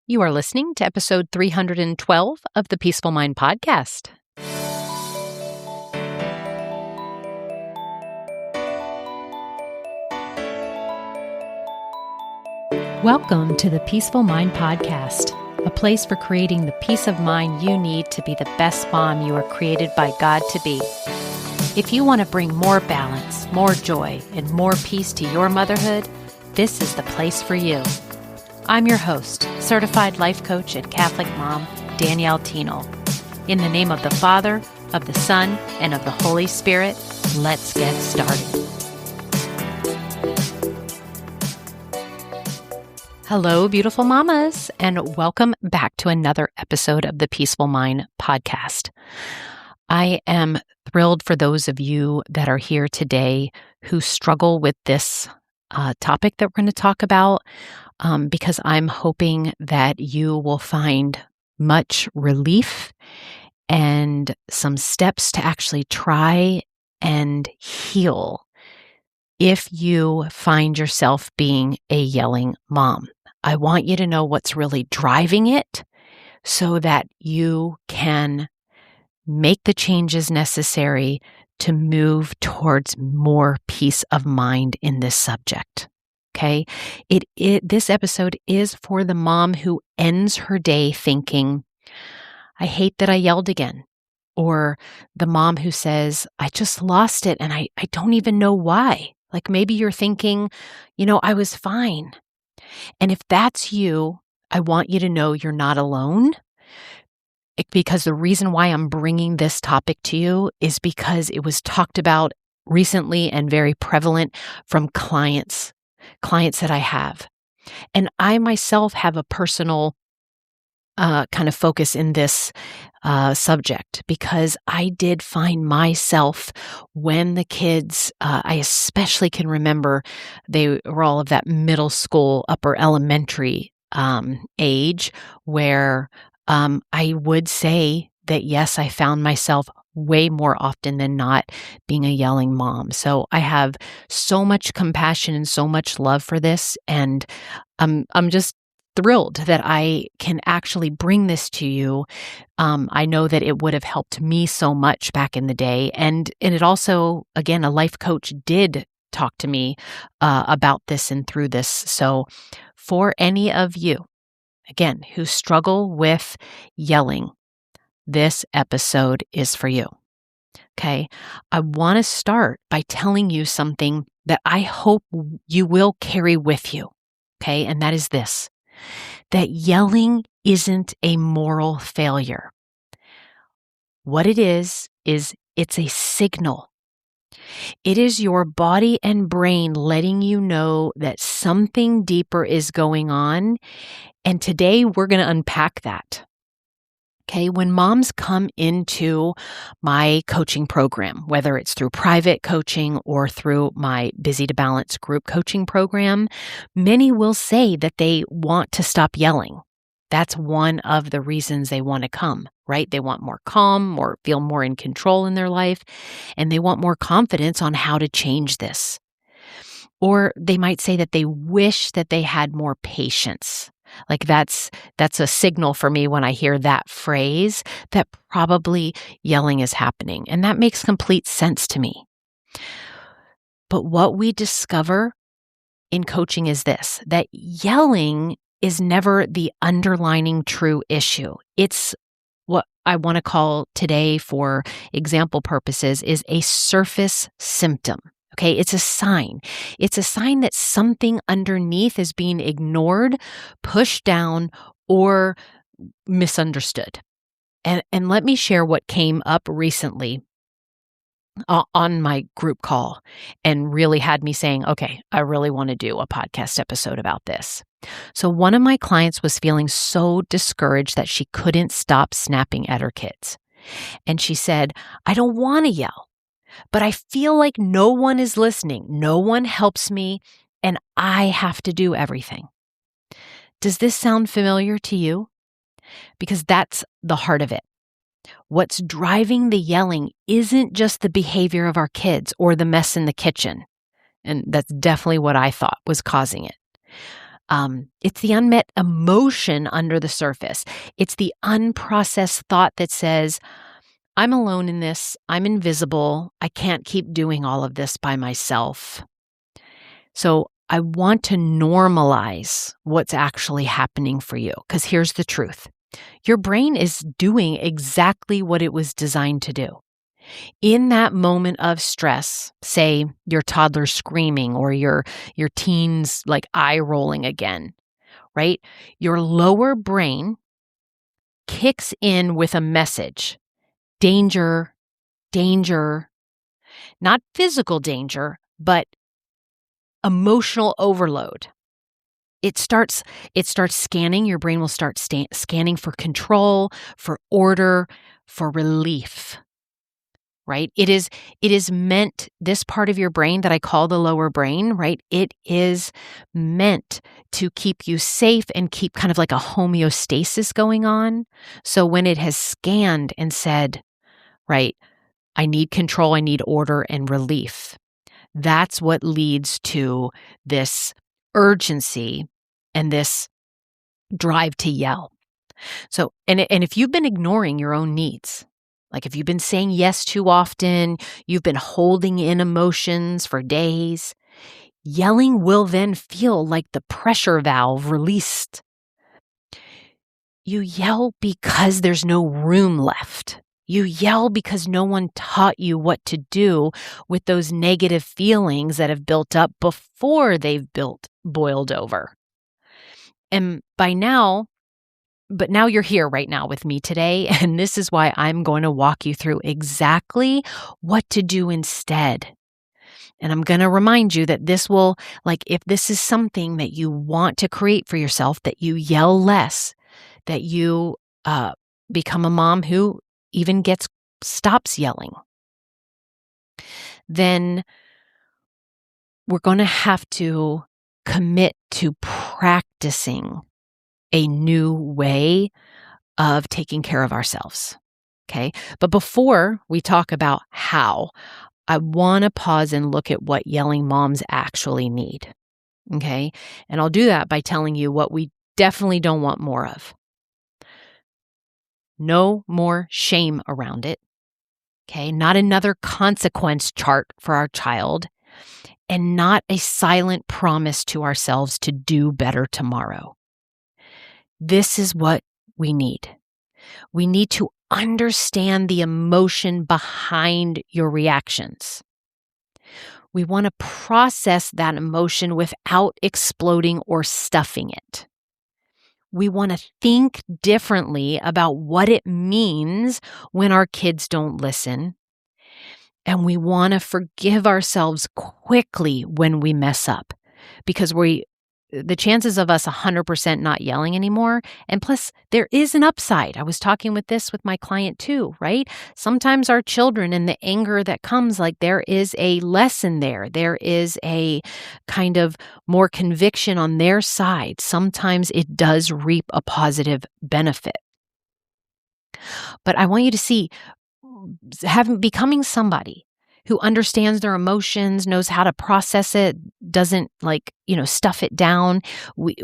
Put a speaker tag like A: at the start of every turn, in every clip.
A: You are listening to episode 312 of the Peaceful Mind Podcast. Welcome to the Peaceful Mind Podcast, a place for creating the peace of mind you need to be the best mom you are created by God to be. If you want to bring more balance, more joy, and more peace to your motherhood, this is the place for you. I'm your host, certified life coach and Catholic mom, Danielle Thienel. In the name of the Father, of the Son, and of the Holy Spirit, let's get started. Hello, beautiful mamas, and welcome back to another episode of the Peaceful Mind Podcast. I am thrilled for those of you that are here today who struggle with this topic that we're going to talk about. Because I'm hoping that you will find much relief and some steps to actually try and heal if you find yourself being a yelling mom. I want you to know what's really driving it so that you can make the changes necessary to move towards more peace of mind in this subject. Okay, this episode is for the mom who ends her day thinking, I hate that I yelled again. Or the mom who says, I just lost it and I don't even know why. Like maybe you're thinking, I was fine. And if that's you, I want you to know you're not alone. Because the reason why I'm bringing this topic to you is because it was talked about recently and very prevalent from clients that I have. And I myself have a personal kind of focus in this subject because I did find myself when the kids, I especially can remember they were all of that middle school, upper elementary age where I would say that yes, I found myself way more often than not being a yelling mom. So I have so much compassion and so much love for this. And I'm just thrilled that I can actually bring this to you. I know that it would have helped me so much back in the day. And it also, again, a life coach did talk to me about this and through this. So for any of you, again, who struggle with yelling, this episode is for you. Okay. I want to start by telling you something that I hope you will carry with you. Okay. And that is this, that yelling isn't a moral failure. What it is it's a signal. It is your body and brain letting you know that something deeper is going on. And today we're going to unpack that. Okay, when moms come into my coaching program, whether it's through private coaching or through my Busy to Balance group coaching program, many will say that they want to stop yelling. That's one of the reasons they want to come, right? They want more calm or feel more in control in their life, and they want more confidence on how to change this. Or they might say that they wish that they had more patience. Like that's a signal for me when I hear that phrase that probably yelling is happening. And that makes complete sense to me. But what we discover in coaching is this, that yelling is never the underlining true issue. It's what I want to call today, for example purposes, is a surface symptom. Okay, it's a sign. It's a sign that something underneath is being ignored, pushed down, or misunderstood. And let me share what came up recently on my group call and really had me saying, okay, I really want to do a podcast episode about this. So one of my clients was feeling so discouraged that she couldn't stop snapping at her kids. And she said, I don't want to yell, but I feel like no one is listening. No one helps me, and I have to do everything. Does this sound familiar to you? Because that's the heart of it. What's driving the yelling isn't just the behavior of our kids or the mess in the kitchen. And that's definitely what I thought was causing it. It's the unmet emotion under the surface. It's the unprocessed thought that says, I'm alone in this. I'm invisible. I can't keep doing all of this by myself. So I want to normalize what's actually happening for you, because here's the truth. Your brain is doing exactly what it was designed to do. In that moment of stress, say your toddler screaming or your teen's like eye rolling again, right? Your lower brain kicks in with a message. Danger, danger, not physical danger, but emotional overload. It starts scanning. Your brain will start scanning for control, for order, for relief. Right? It is meant, this part of your brain that I call the lower brain, right? It is meant to keep you safe and keep kind of like a homeostasis going on. So when it has scanned and said, right, I need control, I need order and relief, that's what leads to this urgency and this drive to yell. So, and if you've been ignoring your own needs, like if you've been saying yes too often, you've been holding in emotions for days, yelling will then feel like the pressure valve released. You yell because there's no room left. You yell because no one taught you what to do with those negative feelings that have built up before they've boiled over. And but now you're here right now with me today, and this is why I'm going to walk you through exactly what to do instead. And I'm going to remind you that this will, like, if this is something that you want to create for yourself, that you yell less, that you become a mom who even stops yelling, then we're going to have to commit to practicing a new way of taking care of ourselves. Okay. But before we talk about how, I want to pause and look at what yelling moms actually need. Okay. And I'll do that by telling you what we definitely don't want more of. No more shame around it. Okay. Not another consequence chart for our child, and not a silent promise to ourselves to do better tomorrow. This is what we need. We need to understand the emotion behind your reactions. We want to process that emotion without exploding or stuffing it. We want to think differently about what it means when our kids don't listen. And we want to forgive ourselves quickly when we mess up, because the chances of us 100% not yelling anymore. And plus, there is an upside. I was talking with my client too, right? Sometimes our children and the anger that comes, like there is a lesson there. There is a kind of more conviction on their side. Sometimes it does reap a positive benefit. But I want you to see, becoming somebody who understands their emotions, knows how to process it, doesn't stuff it down. We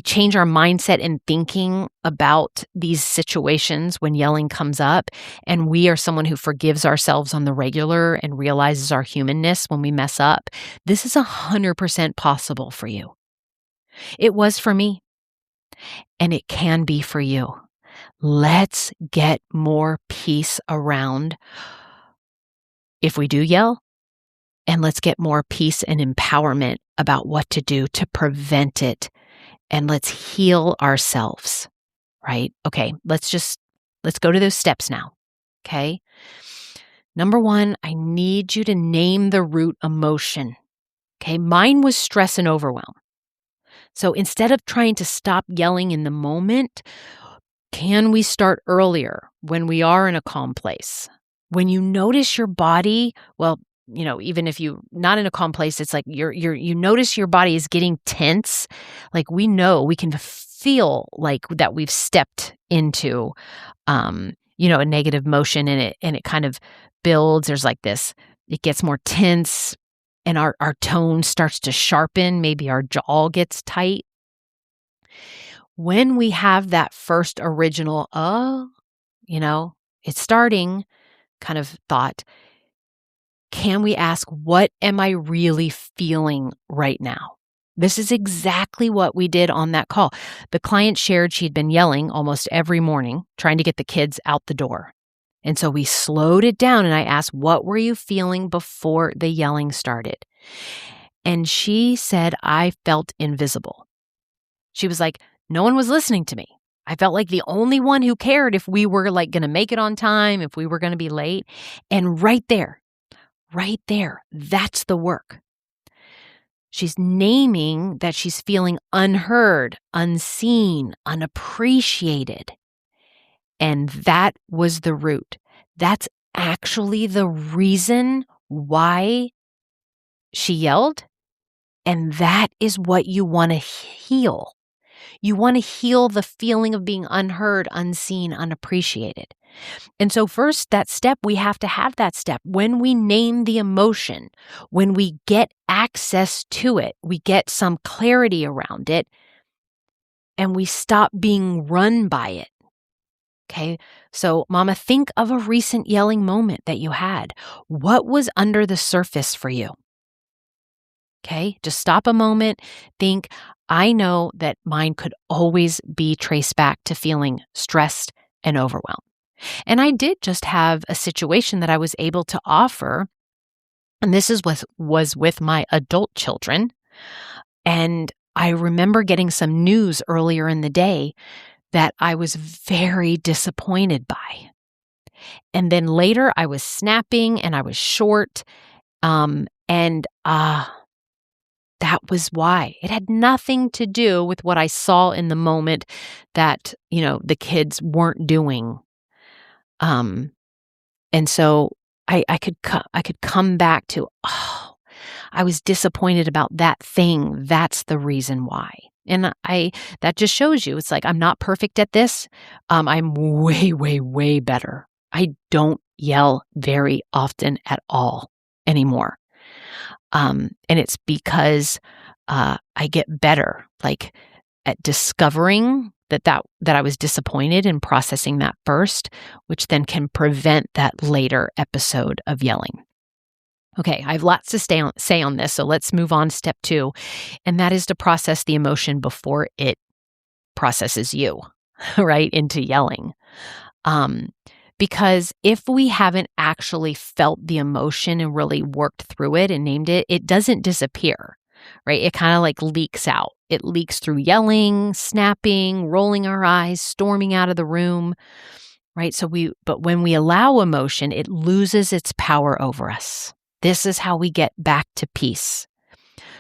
A: change our mindset in thinking about these situations when yelling comes up, and we are someone who forgives ourselves on the regular and realizes our humanness when we mess up. This is 100% possible for you. It was for me, and it can be for you. Let's get more peace around if we do yell, and let's get more peace and empowerment about what to do to prevent it, and let's heal ourselves, right? Okay, let's go to those steps now, okay? Number 1, I need you to name the root emotion, okay? Mine was stress and overwhelm. So instead of trying to stop yelling in the moment, can we start earlier when we are in a calm place? When you notice your body, even if you're not in a calm place, it's like you notice your body is getting tense. Like we can feel like that we've stepped into, a negative motion, and it kind of builds. There's like this, it gets more tense. and our tone starts to sharpen, maybe our jaw gets tight. When we have that first original, it's starting kind of thought, can we ask, what am I really feeling right now? This is exactly what we did on that call. The client shared she'd been yelling almost every morning, trying to get the kids out the door. And so we slowed it down and I asked, what were you feeling before the yelling started? And she said, I felt invisible. She was like, no one was listening to me. I felt like the only one who cared if we were like going to make it on time, if we were going to be late. And right there, that's the work. She's naming that she's feeling unheard, unseen, unappreciated. And that was the root. That's actually the reason why she yelled. And that is what you want to heal. You want to heal the feeling of being unheard, unseen, unappreciated. And so first, that step, we have to have that step. When we name the emotion, when we get access to it, we get some clarity around it, and we stop being run by it. Okay, so mama, think of a recent yelling moment that you had. What was under the surface for you? Okay, just stop a moment, think, I know that mine could always be traced back to feeling stressed and overwhelmed. And I did just have a situation that I was able to offer, and this was with my adult children. And I remember getting some news earlier in the day that I was very disappointed by. And then later I was snapping and I was short. That was why. It had nothing to do with what I saw in the moment that, the kids weren't doing. And so I could come back to, I was disappointed about that thing. That's the reason why. And that just shows you, it's like, I'm not perfect at this. I'm way, way, way better. I don't yell very often at all anymore. And it's because I get better, like at discovering that I was disappointed and processing that first, which then can prevent that later episode of yelling. Okay, I have lots to say on this, so let's move on to step 2, and that is to process the emotion before it processes you, right, into yelling. Because if we haven't actually felt the emotion and really worked through it and named it, it doesn't disappear, right? It kind of like leaks out. It leaks through yelling, snapping, rolling our eyes, storming out of the room, right? But when we allow emotion, it loses its power over us. This is how we get back to peace.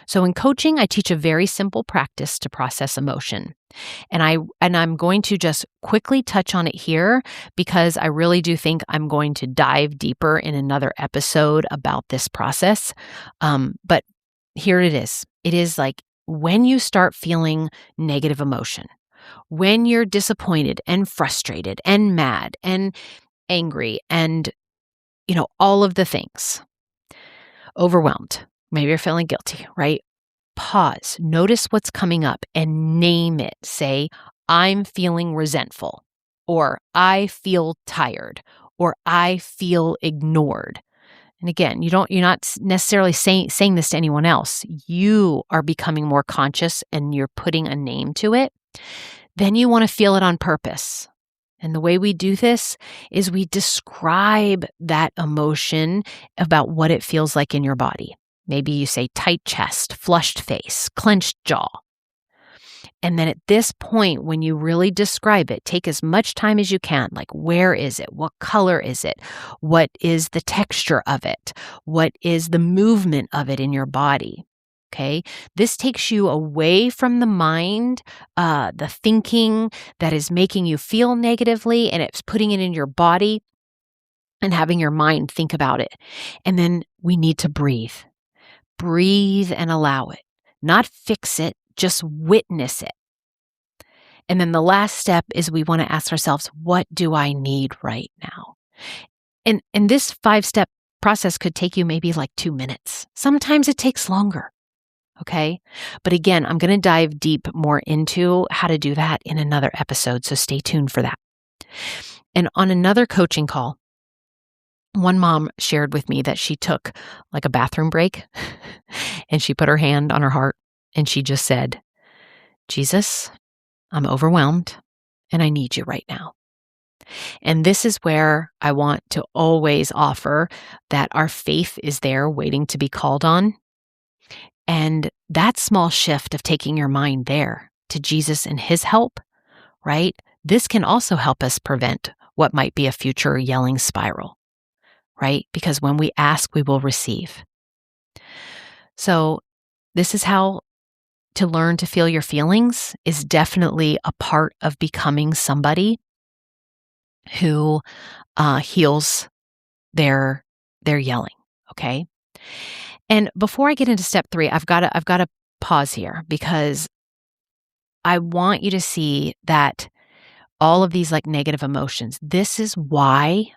A: So in coaching, I teach a very simple practice to process emotion. And I'm going to just quickly touch on it here because I really do think I'm going to dive deeper in another episode about this process. But here it is. It is like when you start feeling negative emotion, when you're disappointed and frustrated and mad and angry and, all of the things, overwhelmed, maybe you're feeling guilty, right? Pause, notice what's coming up and name it. Say, I'm feeling resentful, or I feel tired, or I feel ignored. And again, you're not necessarily saying this to anyone else. You are becoming more conscious and you're putting a name to it. Then you want to feel it on purpose. And the way we do this is we describe that emotion about what it feels like in your body. Maybe you say tight chest, flushed face, clenched jaw. And then at this point, when you really describe it, take as much time as you can. Like, where is it? What color is it? What is the texture of it? What is the movement of it in your body? Okay, this takes you away from the mind, the thinking that is making you feel negatively, and it's putting it in your body and having your mind think about it. And then we need to breathe. Breathe and allow it. Not fix it, just witness it. And then the last step is we want to ask ourselves, what do I need right now? And this 5-step process could take you maybe like 2 minutes. Sometimes it takes longer. Okay. But again, I'm going to dive deep more into how to do that in another episode. So stay tuned for that. And on another coaching call, one mom shared with me that she took like a bathroom break and she put her hand on her heart and she just said, Jesus, I'm overwhelmed and I need you right now. And this is where I want to always offer that our faith is there waiting to be called on. And that small shift of taking your mind there to Jesus and his help, right? This can also help us prevent what might be a future yelling spiral, right? Because when we ask, we will receive. So this is how to learn to feel your feelings is definitely a part of becoming somebody who heals their yelling, okay? And before I get into step 3, I've got to pause here because I want you to see that all of these like negative emotions, this is why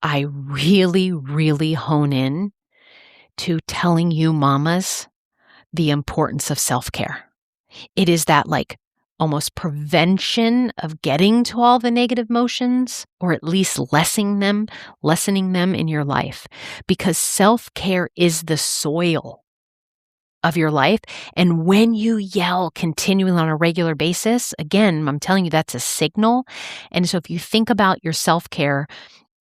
A: I really, really hone in to telling you mamas the importance of self-care. It is that like almost prevention of getting to all the negative emotions, or at least lessening them in your life, because self-care is the soil of your life. And when you yell continually on a regular basis, again, I'm telling you, that's a signal. And so if you think about your self-care,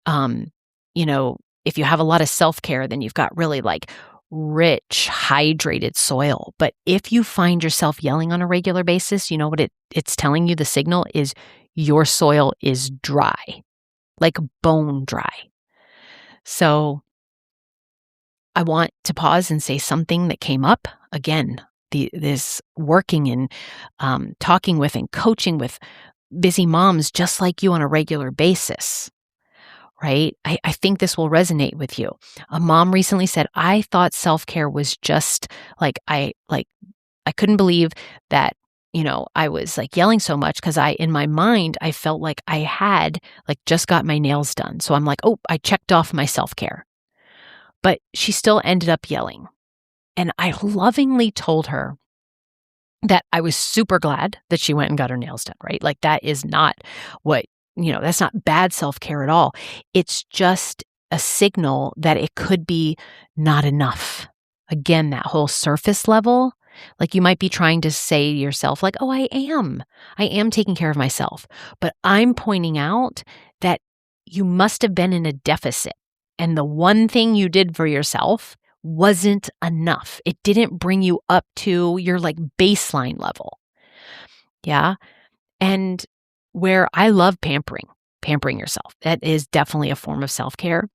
A: if you have a lot of self-care, then you've got really like rich, hydrated soil. But if you find yourself yelling on a regular basis, you know what it's telling you? The signal is your soil is dry, like bone dry. So I want to pause and say something that came up. Again, this working and talking with and coaching with busy moms just like you on a regular basis. Right? I think this will resonate with you. A mom recently said, I thought self-care was just like, I couldn't believe that, I was like yelling so much because in my mind, I felt like I had like just got my nails done. So I'm like, oh, I checked off my self-care. But she still ended up yelling. And I lovingly told her that I was super glad that she went and got her nails done, right? Like that is not that's not bad self-care at all. It's just a signal that it could be not enough. Again, that whole surface level, like you might be trying to say to yourself like, oh, I am taking care of myself. But I'm pointing out that you must have been in a deficit. And the one thing you did for yourself wasn't enough. It didn't bring you up to your like baseline level. Yeah. And where I love pampering yourself. That is definitely a form of self-care.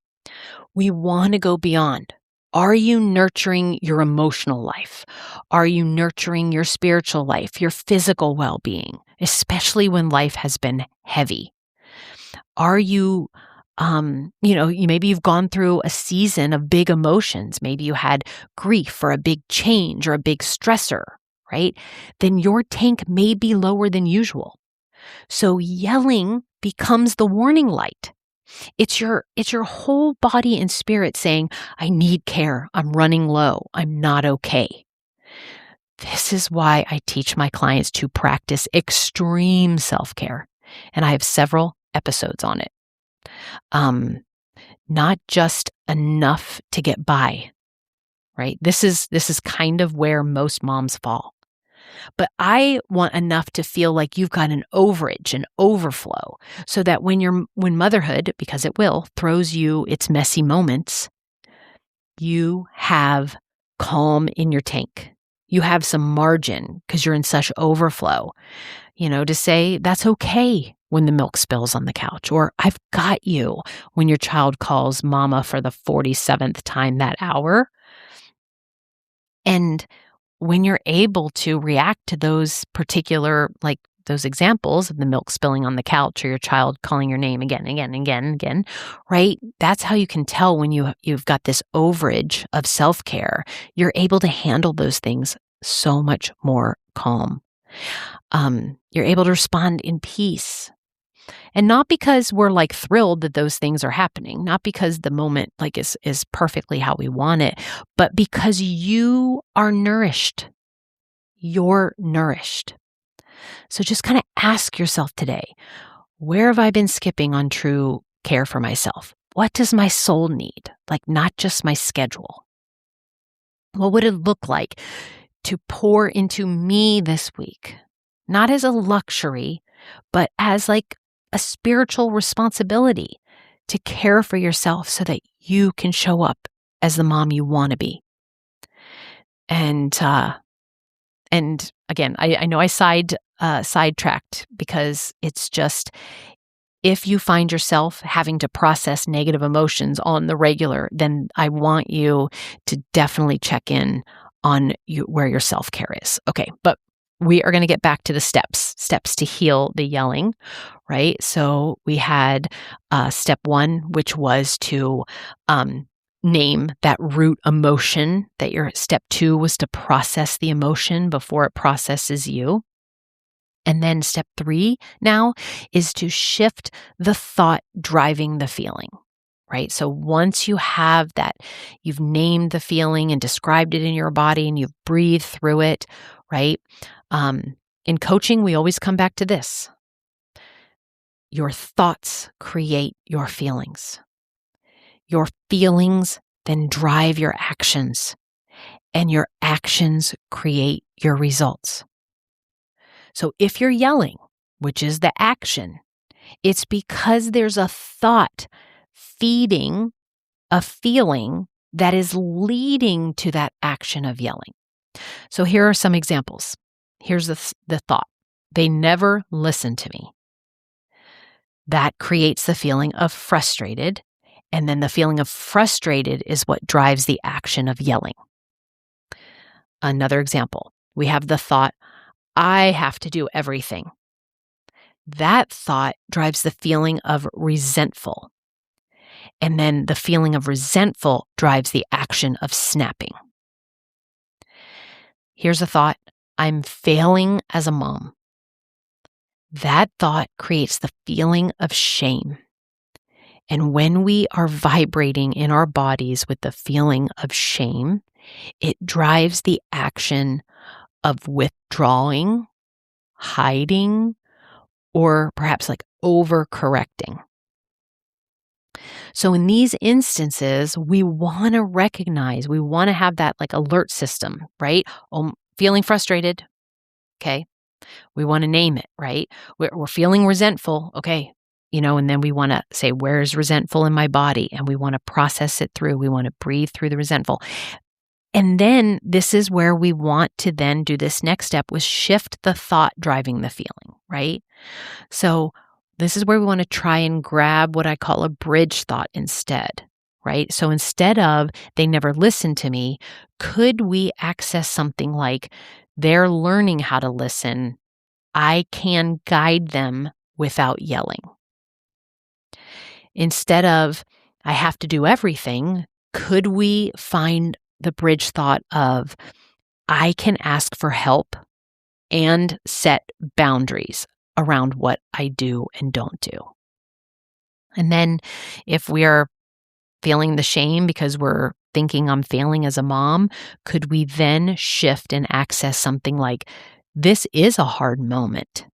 A: We want to go beyond. Are you nurturing your emotional life? Are you nurturing your spiritual life, your physical well-being, especially when life has been heavy? Are you, maybe you've gone through a season of big emotions. Maybe you had grief or a big change or a big stressor, right? Then your tank may be lower than usual. So yelling becomes the warning light. It's your whole body and spirit saying, I need care. I'm running low. I'm not okay. This is why I teach my clients to practice extreme self-care. And I have several episodes on it. Not just enough to get by, right? This is kind of where most moms fall. But I want enough to feel like you've got an overage, an overflow, so that when motherhood, because it will, throws you its messy moments, you have calm in your tank. You have some margin because you're in such overflow, to say that's okay when the milk spills on the couch, or I've got you when your child calls mama for the 47th time that hour. And when you're able to react to those particular, like those examples of the milk spilling on the couch or your child calling your name again, right? That's how you can tell when you've got this overage of self-care. You're able to handle those things so much more calm. You're able to respond in peace. And not because we're like thrilled that those things are happening, not because the moment like is perfectly how we want it, but because you are nourished. You're nourished. So just kind of ask yourself today, where have I been skipping on true care for myself? What does my soul need? Like not just my schedule. What would it look like to pour into me this week? Not as a luxury, but as like a spiritual responsibility to care for yourself so that you can show up as the mom you want to be. And again, I know I sidetracked because it's just, if you find yourself having to process negative emotions on the regular, then I want you to definitely check in on where your self-care is. Okay, but we are going to get back to the steps to heal the yelling, right? So we had step 1, which was to name that root emotion. Step 2 was to process the emotion before it processes you. And then step 3 now is to shift the thought driving the feeling, right? So once you have that, you've named the feeling and described it in your body and you've breathed through it, right? In coaching, we always come back to this. Your thoughts create your feelings. Your feelings then drive your actions, and your actions create your results. So if you're yelling, which is the action, it's because there's a thought feeding a feeling that is leading to that action of yelling. So here are some examples. Here's the thought. They never listen to me. That creates the feeling of frustrated, and then the feeling of frustrated is what drives the action of yelling. Another example, we have the thought, I have to do everything. That thought drives the feeling of resentful. And then the feeling of resentful drives the action of snapping. Here's a thought, I'm failing as a mom. That thought creates the feeling of shame. And when we are vibrating in our bodies with the feeling of shame, it drives the action of withdrawing, hiding, or perhaps like overcorrecting. So in these instances, we want to recognize, we want to have that like alert system, right? Feeling frustrated, okay? We want to name it, right? We're feeling resentful, okay? And then we want to say, where's resentful in my body? And we want to process it through. We want to breathe through the resentful. And then this is where we want to then do this next step, was shift the thought driving the feeling, right? So this is where we want to try and grab what I call a bridge thought instead, right? So instead of they never listen to me, could we access something like they're learning how to listen, I can guide them without yelling. Instead of I have to do everything, could we find the bridge thought of I can ask for help and set boundaries around what I do and don't do. And then if we are feeling the shame because we're thinking I'm failing as a mom, could we then shift and access something like, this is a hard moment,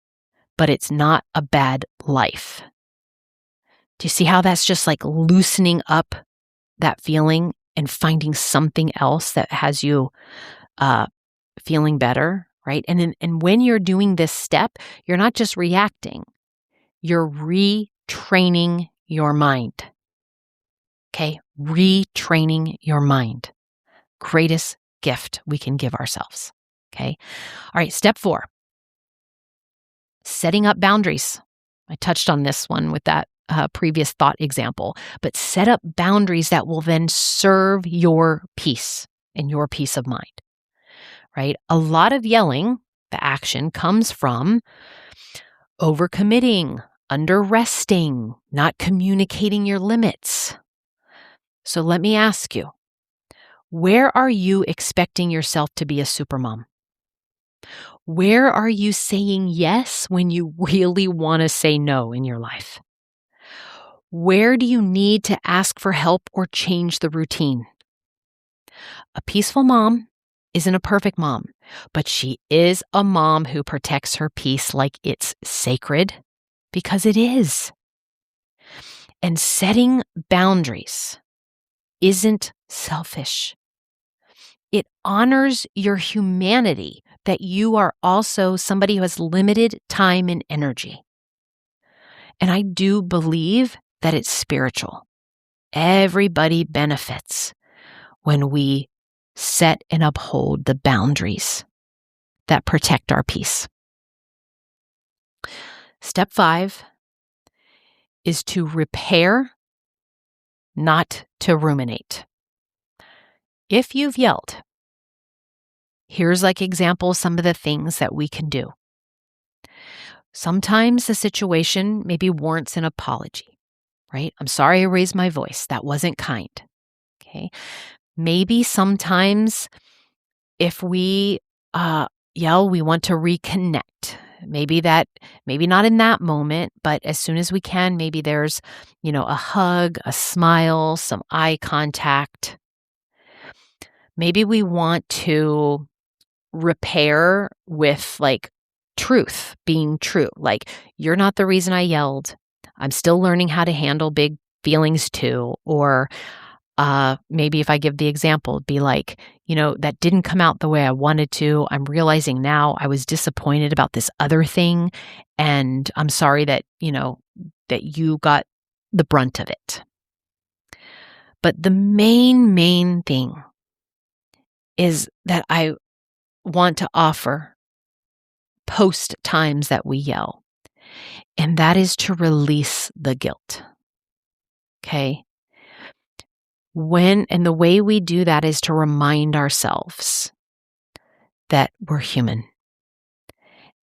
A: but it's not a bad life. Do you see how that's just like loosening up that feeling and finding something else that has you feeling better, right? And when you're doing this step, you're not just reacting, you're retraining your mind. Okay? Retraining your mind. Greatest gift we can give ourselves. Okay? All right, step 4. Setting up boundaries. I touched on this one with that previous thought example, but set up boundaries that will then serve your peace and your peace of mind, right? A lot of yelling, the action, comes from overcommitting, under-resting, not communicating your limits. So let me ask you, where are you expecting yourself to be a supermom? Where are you saying yes when you really want to say no in your life? Where do you need to ask for help or change the routine? A peaceful mom isn't a perfect mom, but she is a mom who protects her peace like it's sacred, because it is. And setting boundaries isn't selfish. It honors your humanity, that you are also somebody who has limited time and energy. And I do believe that it's spiritual. Everybody benefits when we set and uphold the boundaries that protect our peace. Step 5 is to repair, not to ruminate. If you've yelled, here's examples, some of the things that we can do. Sometimes the situation maybe warrants an apology, right? I'm sorry I raised my voice. That wasn't kind. Okay. Maybe sometimes if we yell, we want to reconnect. Maybe not in that moment, but as soon as we can, maybe there's, a hug, a smile, some eye contact. Maybe we want to repair with truth, being true. You're not the reason I yelled. I'm still learning how to handle big feelings too. Or maybe if I give the example, it'd be that didn't come out the way I wanted to. I'm realizing now I was disappointed about this other thing. And I'm sorry that you got the brunt of it. But the main thing is that I want to offer post times that we yell, and that is to release the guilt. Okay? And the way we do that is to remind ourselves that we're human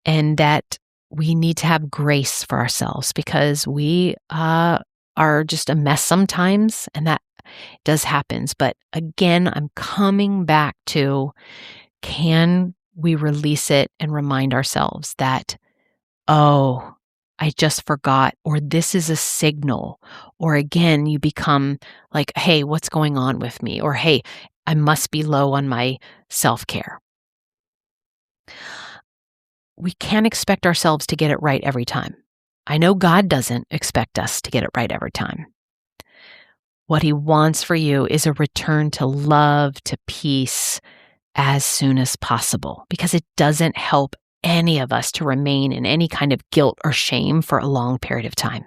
A: and that we need to have grace for ourselves, because we are just a mess sometimes, and that does happen. But again, I'm coming back to, can we release it and remind ourselves that, oh, I just forgot, or this is a signal, or again, you become hey, what's going on with me? Or hey, I must be low on my self-care. We can't expect ourselves to get it right every time. I know God doesn't expect us to get it right every time. What He wants for you is a return to love, to peace as soon as possible, because it doesn't help any of us to remain in any kind of guilt or shame for a long period of time.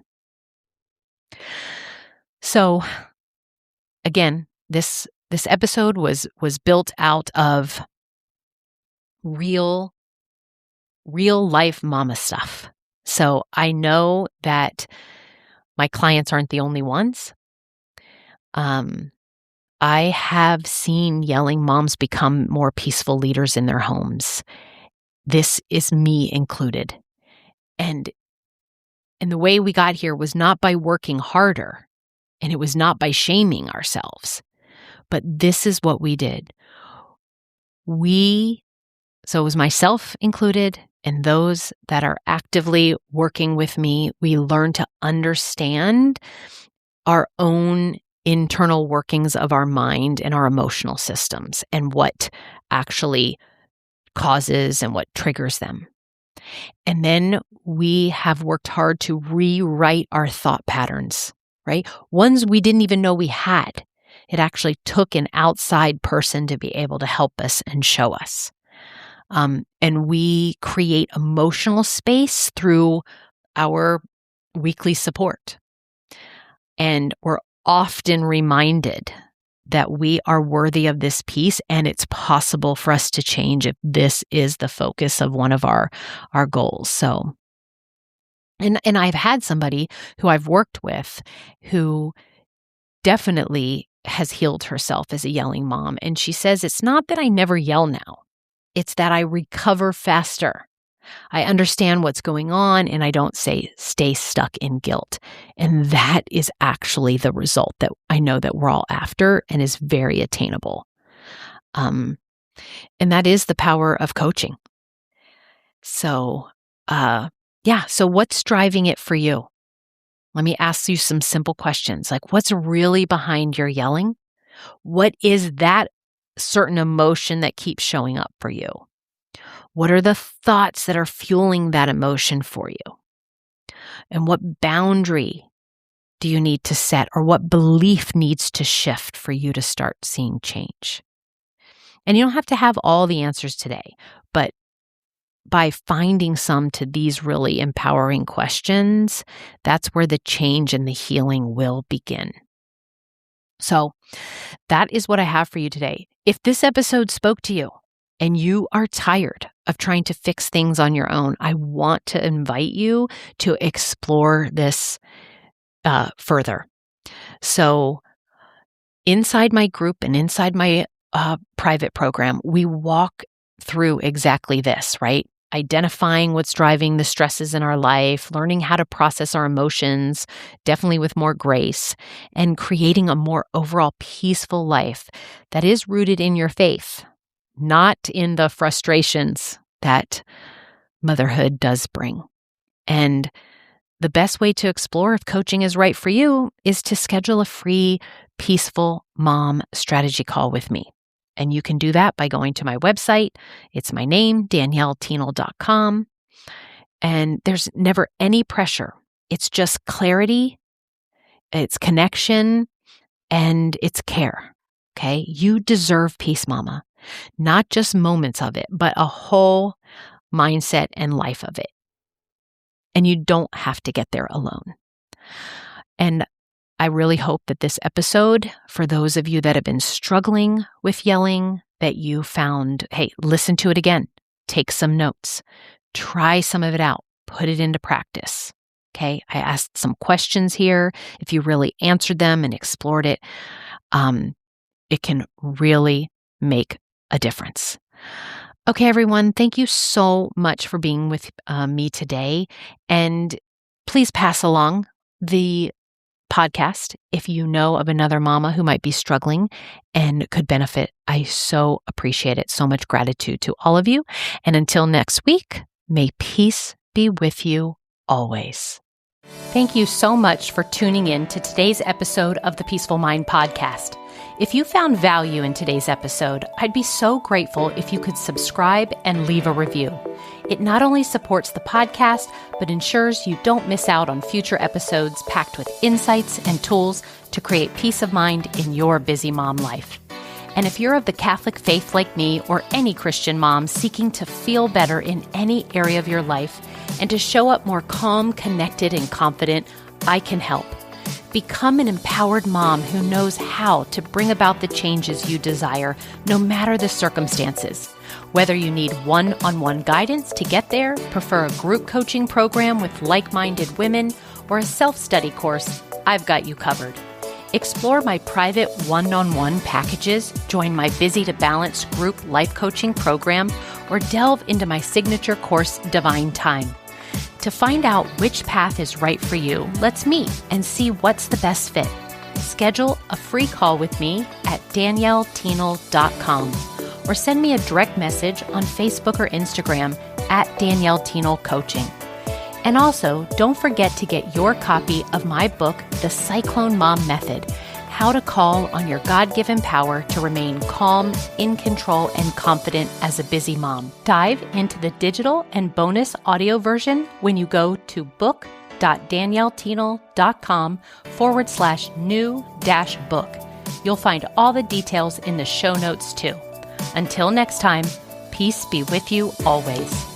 A: So again, this episode was built out of real life mama stuff. So I know that my clients aren't the only ones. I have seen yelling moms become more peaceful leaders in their homes. This is me included. And the way we got here was not by working harder, and it was not by shaming ourselves, but this is what we did. So it was myself included, and those that are actively working with me, we learned to understand our own internal workings of our mind and our emotional systems, and what actually causes and what triggers them. And then we have worked hard to rewrite our thought patterns, right? Ones we didn't even know we had. It actually took an outside person to be able to help us and show us. And we create emotional space through our weekly support. And we're often reminded that we are worthy of this peace, and it's possible for us to change if this is the focus of one of our goals. So, and I've had somebody who I've worked with who definitely has healed herself as a yelling mom. And she says, it's not that I never yell now. It's that I recover faster. I understand what's going on, and I don't stay stuck in guilt. And that is actually the result that I know that we're all after, and is very attainable. And that is the power of coaching. So, so what's driving it for you? Let me ask you some simple questions like what's really behind your yelling? What is that certain emotion that keeps showing up for you? What are the thoughts that are fueling that emotion for you? And what boundary do you need to set, or what belief needs to shift for you to start seeing change? And you don't have to have all the answers today, but by finding some to these really empowering questions, that's where the change and the healing will begin. So that is what I have for you today. If this episode spoke to you and you are tired of trying to fix things on your own, I want to invite you to explore this further. So inside my group and inside my private program, we walk through exactly this, right? Identifying what's driving the stresses in our life, learning how to process our emotions, definitely with more grace, and creating a more overall peaceful life that is rooted in your faith, not in the frustrations that motherhood does bring. And the best way to explore if coaching is right for you is to schedule a free, peaceful mom strategy call with me. And you can do that by going to my website. It's my name, DanielleTienel.com. And there's never any pressure. It's just clarity, it's connection, and it's care. Okay? You deserve peace, mama. Not just moments of it, but a whole mindset and life of it. And you don't have to get there alone. And I really hope that this episode, for those of you that have been struggling with yelling, that you found, hey, listen to it again, take some notes, try some of it out, put it into practice. Okay, I asked some questions here. If you really answered them and explored it, it can really make a difference. Okay, everyone, thank you so much for being with me today. And please pass along the podcast if you know of another mama who might be struggling and could benefit. I so appreciate it. So much gratitude to all of you. And until next week, may peace be with you always. Thank you so much for tuning in to today's episode of the Peaceful Mind podcast. If you found value in today's episode, I'd be so grateful if you could subscribe and leave a review. It not only supports the podcast, but ensures you don't miss out on future episodes packed with insights and tools to create peace of mind in your busy mom life. And if you're of the Catholic faith like me or any Christian mom seeking to feel better in any area of your life and to show up more calm, connected, and confident, I can help. Become an empowered mom who knows how to bring about the changes you desire, no matter the circumstances. Whether you need one-on-one guidance to get there, prefer a group coaching program with like-minded women, or a self-study course, I've got you covered. Explore my private one-on-one packages, join my Busy to Balance group life coaching program, or delve into my signature course, Divine Time. To find out which path is right for you, let's meet and see what's the best fit. Schedule a free call with me at DanielleTienel.com or send me a direct message on Facebook or Instagram at Danielle Tienel Coaching. And also, don't forget to get your copy of my book, The Cyclone Mom Method, How to Call on Your God-Given Power to Remain Calm, in Control, and Confident as a Busy Mom. Dive into the digital and bonus audio version when you go to book.danielletienel.com/new-book. You'll find all the details in the show notes too. Until next time, peace be with you always.